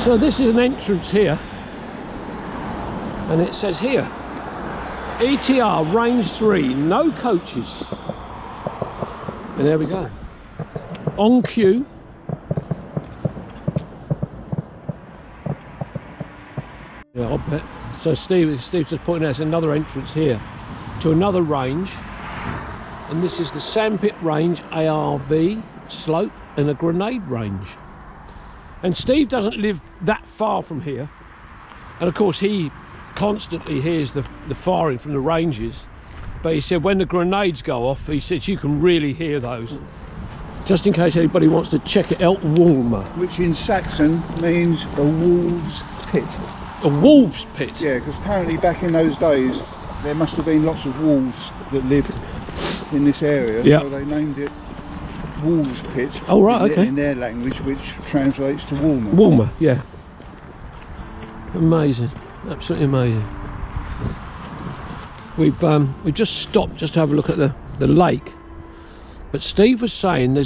So this is an entrance here, and it says here, ETR Range 3, no coaches. And there we go. On queue. Yeah, I'll bet. So Steve's just pointing out there's another entrance here to another range. And this is the Sandpit Range ARV slope and a grenade range. And Steve doesn't live that far from here. And of course he constantly hears the firing from the ranges. But he said when the grenades go off, he says you can really hear those. Just in case anybody wants to check it out, Woolmer. Which in Saxon means a wolf's pit. A wolf's pit? Yeah, because apparently back in those days there must have been lots of wolves that lived in this area. Yep. So they named it Wolf's Pit. Oh right, okay. In their language, which translates to Woolmer. Woolmer, yeah. Amazing, absolutely amazing. We've just stopped just to have a look at the lake. But Steve was saying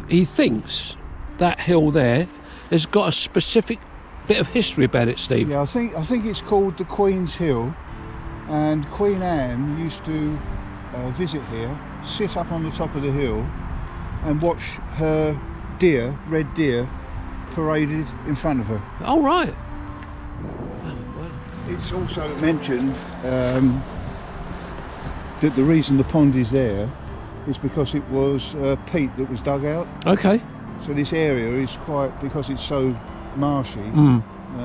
he thinks that hill there has got a specific bit of history about it, Steve. Yeah, I think it's called the Queen's Hill, and Queen Anne used to visit here, sit up on the top of the hill, and watch her red deer, paraded in front of her. Oh right. Oh, wow. It's also mentioned that the reason the pond is there is because it was peat that was dug out. Okay. So this area is quite, because it's so marshy,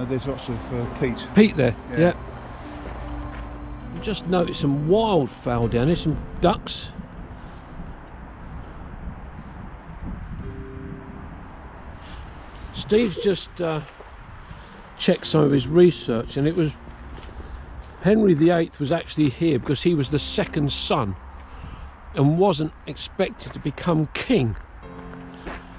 there's lots of peat. Peat there, yeah. Just noticed some wildfowl down here, some ducks. Steve's just checked some of his research, and it was Henry VIII was actually here because he was the second son and wasn't expected to become king.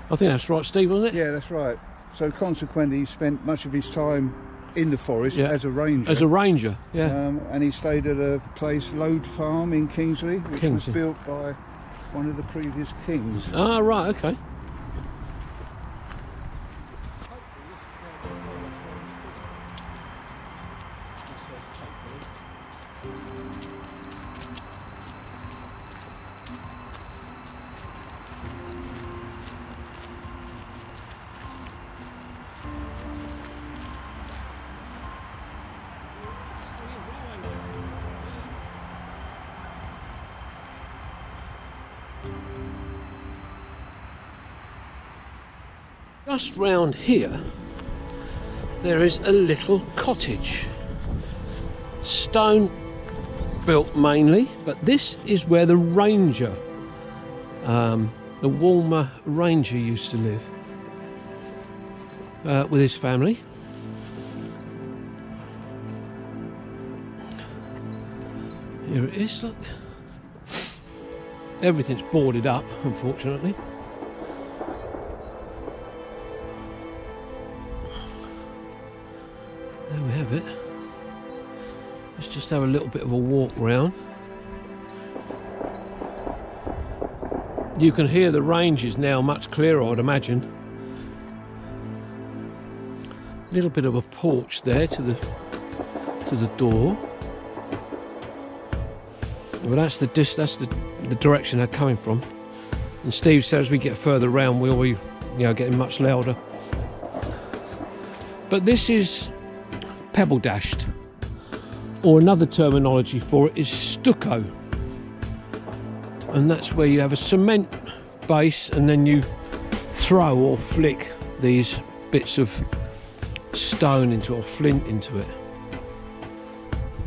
I think that's right, Steve, wasn't it? Yeah, that's right. So consequently he spent much of his time in the forest as a ranger. As a ranger, yeah. And he stayed at a place, Lode Farm in Kingsley, which was built by one of the previous kings. Ah, right, okay. Just round here there is a little cottage, stone built mainly, but this is where the ranger, the Woolmer ranger, used to live with his family. Here it is, look. Everything's boarded up, unfortunately. There we have it. Let's just have a little bit of a walk round. You can hear the ranges now much clearer, I'd imagine. A little bit of a porch there to the door. Well, that's the direction they're coming from. And Steve says as we get further round, we'll be, getting much louder. But this is pebble dashed, or another terminology for it is stucco, and that's where you have a cement base and then you throw or flick these bits of stone into, or flint into it.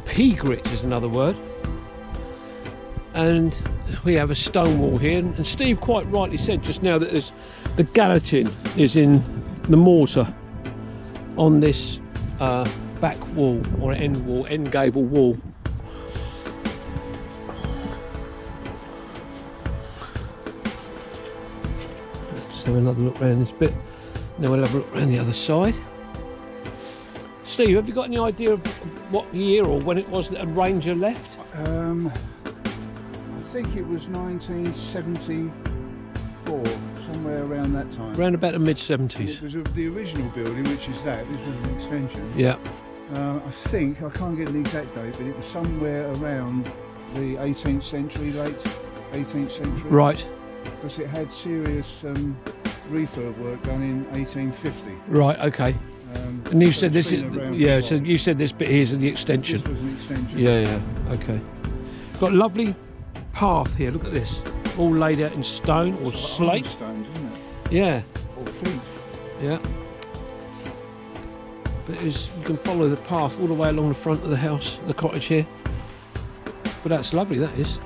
Pea grit is another word. And we have a stone wall here, and Steve quite rightly said just now that the gallatin is in the mortar on this back wall, or end gable wall. Let's have another look around this bit, then we'll have a look around the other side. Steve, have you got any idea of what year or when it was that a ranger left? I think it was 1974, somewhere somewhere around that time. Around about the mid It 70s. was the original building, which is that. This was an extension. Yeah. I think, I can't get an exact date, but it was somewhere around the 18th century, late 18th century. Right. Because it had serious refurb work done in 1850. Right. Okay. And you said this is, yeah. So you said this bit here is the extension. This was an extension. Yeah. Yeah. Okay. Got a lovely path here. Look at this. All laid out in stone or It's like slate. ironstones, isn't it? Yeah. Or flint. Yeah. But you can follow the path all the way along the front of the house, the cottage here. But that's lovely, that is.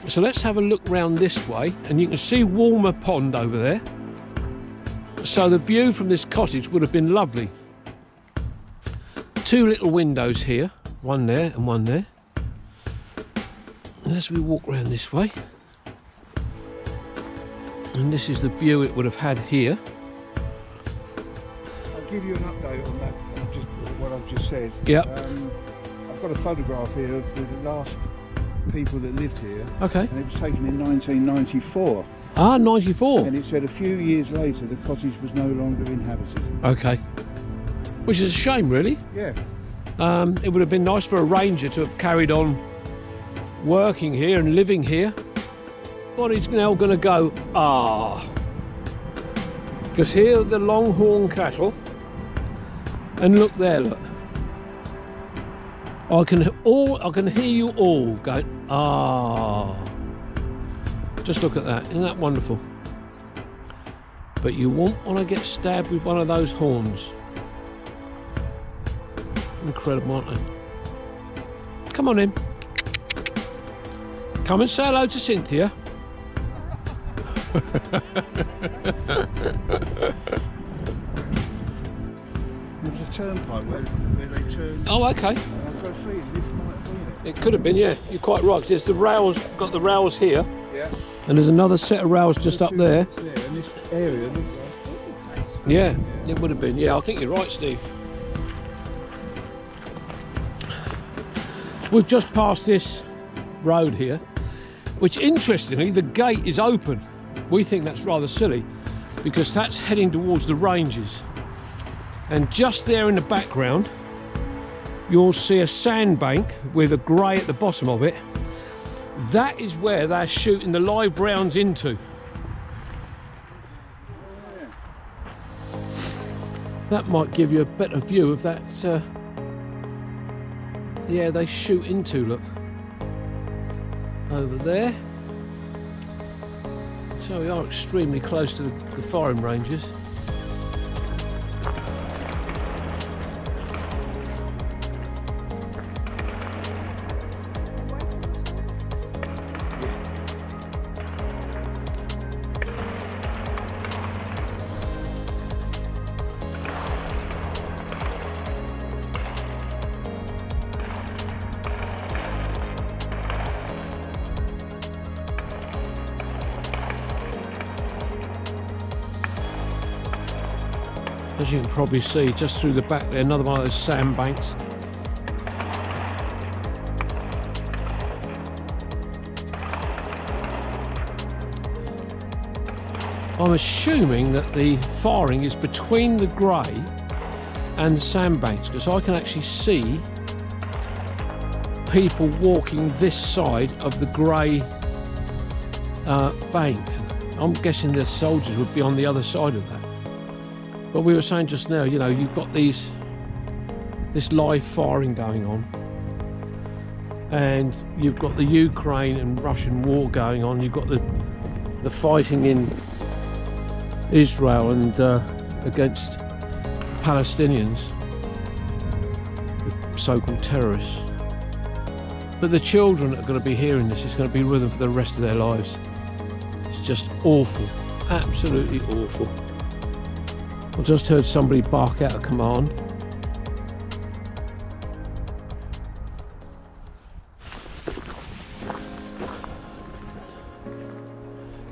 So let's have a look round this way, and you can see Woolmer Pond over there. So the view from this cottage would have been lovely. Two little windows here, one there and one there. And as we walk round this way, and this is the view it would have had here. I'll give you an update on that, what I've just said. Yeah. I've got a photograph here of the last people that lived here. Okay. And it was taken in 1994. Ah, 94. And it said a few years later the cottage was no longer inhabited. Okay. Which is a shame, really. Yeah. It would have been nice for a ranger to have carried on working here and living here. But he's now going to go, because here are the longhorn cattle. And look there, look. I can hear you all going, Just look at that, isn't that wonderful? But you won't want to get stabbed with one of those horns. Incredible, aren't they? Come on in. Come and say hello to Cynthia. There's a turnpike where they turn. Oh, okay. I've got a feeling this might have been it. It could have been, yeah. You're quite right. 'Cause there's the rails, got the rails here, Yeah. and there's another set of rails just up there. Yeah, and this area looks like. Yeah, it would have been. Yeah, I think you're right, Steve. We've just passed this road here, which interestingly, the gate is open. We think that's rather silly because that's heading towards the ranges. And just there in the background, you'll see a sandbank with a grey at the bottom of it. That is where they're shooting the live rounds into. That might give you a better view of that. Yeah, they shoot into, look. Over there. So we are extremely close to the firing ranges. As you can probably see, just through the back there, another one of those sandbanks. I'm assuming that the firing is between the grey and the sandbanks, because I can actually see people walking this side of the grey bank. I'm guessing the soldiers would be on the other side of that. But we were saying just now, you know, you've got this live firing going on, and you've got the Ukraine and Russian war going on. You've got the fighting in Israel and against Palestinians, the so-called terrorists. But the children that are going to be hearing this, it's going to be with them for the rest of their lives. It's just awful, absolutely awful. I just heard somebody bark out a command.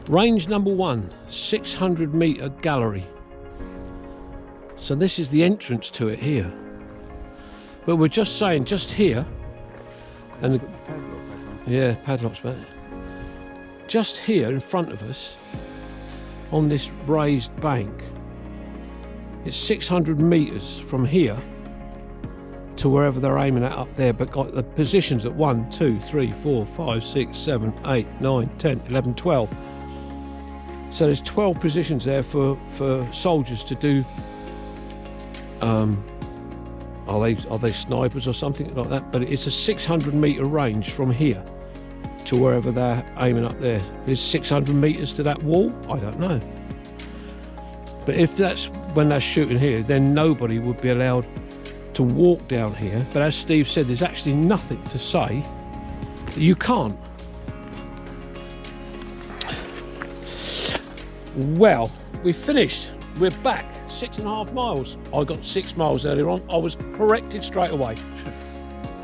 Range number 1, 600 metre gallery. So this is the entrance to it here. But we're just saying, just here, and yeah, padlocks back. Just here in front of us, on this raised bank. It's 600 metres from here to wherever they're aiming at up there, but got the positions at 1, 2, 3, 4, 5, 6, 7, 8, 9, 10, 11, 12. So there's 12 positions there for soldiers to do. Are they snipers or something like that? But it's a 600 metre range from here to wherever they're aiming up there. Is 600 metres to that wall? I don't know. But if that's when they're shooting here, then nobody would be allowed to walk down here. But as Steve said, there's actually nothing to say that you can't. Well, we finished. We're back. 6.5 miles. I got 6 miles earlier on. I was corrected straight away,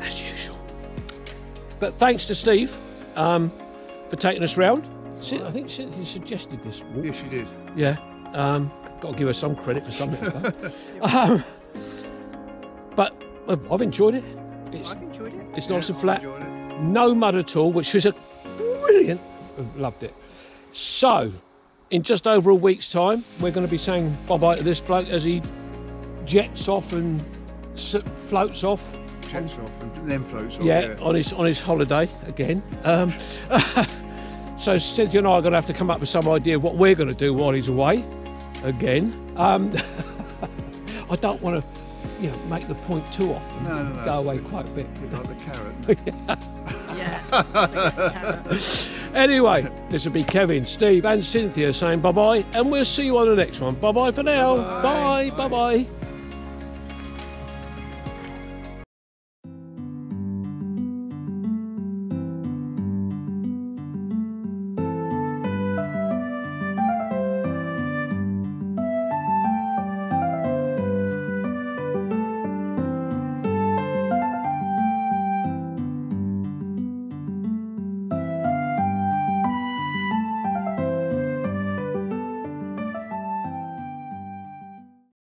as usual. But thanks to Steve for taking us round. I think he suggested this walk. Yes, you did. Yeah. Got to give her some credit for something. But I've enjoyed it. I've enjoyed it. It's nice and flat. No mud at all, which was a brilliant. Loved it. So, in just over a week's time, we're going to be saying bye-bye to this bloke as he jets off and floats off. Jets off and then floats off. Yeah, on his holiday again. So Cynthia and I are going to have to come up with some idea of what we're going to do while he's away again. I don't want to, make the point too often. No. Go away quite a bit. Like the carrot. Yeah. Anyway, this will be Kevin, Steve and Cynthia saying bye-bye, and we'll see you on the next one. Bye-bye for now. Bye. Bye. Bye-bye.